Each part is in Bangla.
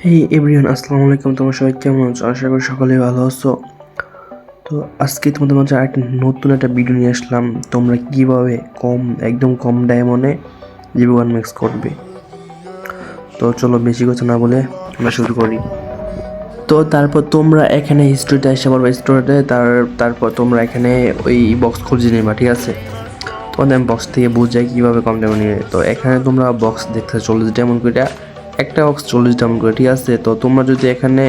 হেই এভরিওয়ান, আসসালামু আলাইকুম। তোমরা সবাই কেমন আছো? আশা করি সকলেই ভালো আছো। তো আজকে তোমাদের মাঝে নতুন একটা ভিডিও নিয়ে আসলাম। তোমরা কীভাবে একদম কম ডায়মন্ডে জীবন ম্যাক্স করবে। তো চলো বেশি কথা না বলে আমরা শুরু করি। তো তারপর তোমরা এখানে হিস্টোরিতে এসে পারবে। হিস্টোরিতে তারপর তোমরা এখানে ওই বক্স খুঁজে নেবা, ঠিক আছে? তোমাদের আমি বক্স থেকে বুঝাই কীভাবে কম ডায়মন্ড নিবে। তো এখানে তোমরা বক্স দেখতে 40 ডায়মন্ড করে, একটা বক্স 40 ডায়মন্ড করে, ঠিক আছে? তো তোমরা যদি এখানে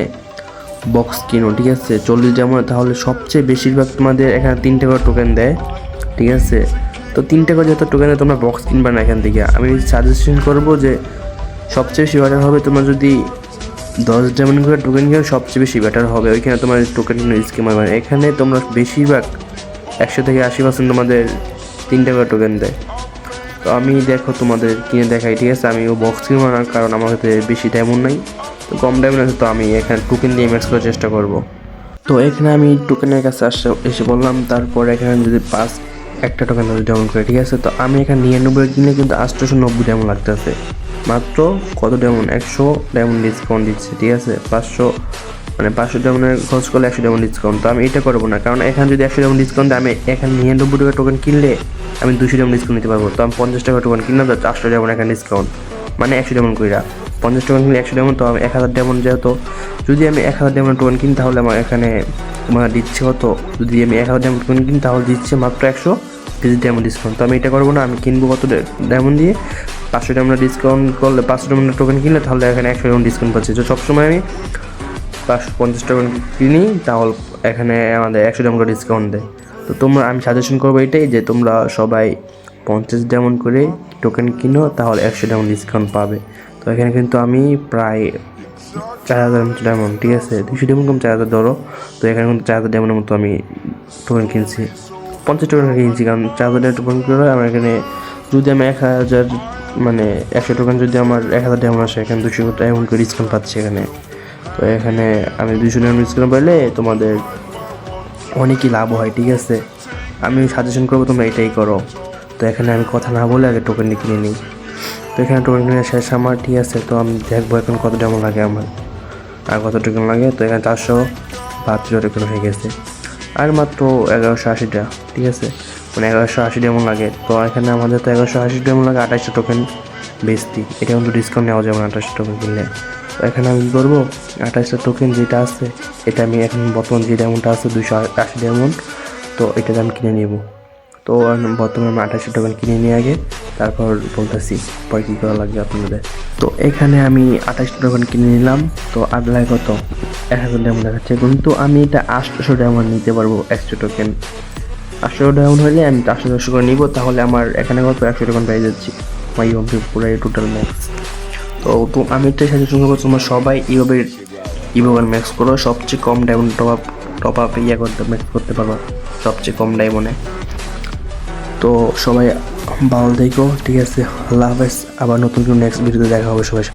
বক্স কিনো, ঠিক আছে, 40 ডায়মন্ড, তাহলে সবচেয়ে বেশিরভাগ তোমাদের এখানে 3 টাকা টোকেন দেয়, ঠিক আছে? তো 3 টাকা যত টোকেন দেয় তোমরা বক্স কিনবা না এখান থেকে। আমি সাজেশন করবো যে সবচেয়ে বেশি বেটার হবে তোমরা যদি 10 ডায়মন্ড করে টোকেন কিনো, সবচেয়ে বেশি বেটার হবে। ওইখানে তোমার টোকেন কিনো স্কিম হবে। এখানে তোমরা বেশিরভাগ 100 থেকে 80% তোমাদের 3 টাকা টোকেন দেয়। তো আমি দেখো তোমাদের কিনে দেখাই, ঠিক আছে? আমি ও বক্স কিনবো না, কারণ আমার কাছে বেশি ডায়মন্ড নাই, তো কম ডায়মন্ড আছে। তো আমি এখানে টোকেন দিয়ে ম্যাক্স করার চেষ্টা করব। তো এখানে আমি টোকেনের কাছে এসে বললাম। তারপর এখানে যদি একটা টোকেন 10 ডায়মন্ড করে, ঠিক আছে? তো আমি এখানে 99 কিনলে কিন্তু 890 ডায়মন্ড লাগতেছে। মাত্র কত ডায়মন্ড? 100 ডায়মন্ড ডিসকাউন্ট দিচ্ছে, ঠিক আছে? 500 ডায়মন্ডের খরচ করলে 100 ডায়মন্ড ডিসকাউন্ট। তো আমি এটা করবো না, কারণ এখানে যদি 100 ডায়মন্ড ডিসকাউন্ট দেয়, আমি এখানে 99 টাকা টোকেন কিনলে আমি 200 ডায়মন্ড ডিসকাউন্ট নিতে পারবো। তো আমি 50 টাকা টোকেন কিনলাম, তো 400 ডায়মন্ড এখানে ডিসকাউন্ট, মানে 100 ডায়মন্ড কইরা 50 টোকেন কিনলে 100 ডায়মন্ড। তো আমি 1000 ডায়মন্ড, যেহেতু যদি আমি 1000 ডায়মন্ড টোকেন কিনি, তাহলে আমার এখানে তোমার দিচ্ছে কত? যদি আমি 1000 ডায়মন্ড টোকেন কিনি, তাহলে দিচ্ছে মাত্র 120 ডায়মন্ড ডিসকাউন্ট। তো আমি এটা করবো না, আমি কিনবো কত ডায়মন্ড দিয়ে? 500 ডায়মন্ড ডিসকাউন্ট করলে, 500 ডায়মন্ড টোকেন কিনলে তাহলে এখানে 100 ডায়মন্ড ডিসকাউন্ট পাচ্ছি। তো সবসময় আমি 550 টোকেন কিনি, তাহলে এখানে আমাদের 100 ডায়মন্ড ডিসকাউন্ট দেয়। তো আমি সাজেশন করবো এটাই যে তোমরা সবাই 50 ডায়মন্ড করে টোকেন কিনো, তাহলে 100 ডায়মন্ড ডিসকাউন্ট পাবে। তো এখানে কিন্তু আমি প্রায় 4000 মতো ডায়মন্ড, ঠিক আছে, 200 ডায়মন্ড কম 4000 ধরো। তো এখানে কিন্তু 4000 ডায়মন্ডের মতো আমি টোকেন কিনছি, 50 টোকেন কিনছি, কারণ 4000 টোকেন করে আমার এখানে যদি আমি 1000 মানে 100 টোকেন যদি আমার 1000 ডায়মন্ড আসে, এখানে 200 ডায়মন্ড করে ডিসকাউন্ট পাচ্ছি এখানে। তো এখানে আমি 200 ডায়মন্ড ডিসকাউন্ট পাইলে তোমাদের অনেকই লাভ হয়, ঠিক আছে? আমি সাজেশন করবো তোমরা এটাই করো। তো এখানে আমি কথা না বলে আগে টোকেনটি কিনে নিই। তো এখানে টোকেন কিনে শেষ আমার, ঠিক আছে? তো আমি দেখবো এখন কত ডায়মন্ড লাগে আমার, আর কত টোকেন লাগে। তো এখানে 472 টোকেন হয়ে গেছে, আর মাত্র 1180টা, ঠিক আছে, মানে 1180 ডায়মন্ড লাগে। তো এখানে আমাদের তো 1180 ডায়মন্ড লাগে, 28টা টোকেন বেচতি। এটা কিন্তু ডিসকাউন্ট নেওয়া যাবে না 28টা টোকেন কিনলে। তো এখানে আমি কী করবো? 28টা টোকেন যেটা আছে, এটা আমি এখন বর্তমান যে ডায়মন্ডটা আছে 280 ডায়মন্ড, তো এটাতে আমি কিনে নেব। তো বর্তমানে আমি 28 টোকেন কিনে নিয়ে আগে, তারপর বলতেছি পরে কী করা লাগবে আপনাদের। তো এখানে আমি 28 টোকেন কিনে নিলাম। তো আর লাগে কত? 1000 ডায়মন্ড দেখাচ্ছে, কিন্তু আমি এটা 800 ডায়মন্ড নিতে পারবো। 100 টোকেন 800 ডায়মন্ড হলে আমি 800 করে নিব, তাহলে আমার এখানে কত? 100 টোকেন পেয়ে যাচ্ছি। আমার ইউএমপি পুরো টোটাল ম্যাক্স। তো আমি একটা সাজেশন করবো, তোমরা সবাই ইভোভার ম্যাক্স করো। সবচেয়ে কম ডায়মন্ড টপ আপ ম্যাক্স করতে পারো সবচেয়ে কম ডায়মন্ডে। তো সবাই ভালো থেকো, ঠিক আছে? আল্লাহ হাফেজ। আবার নতুন নেক্সট ভিডিওতে দেখা হবে সবাই।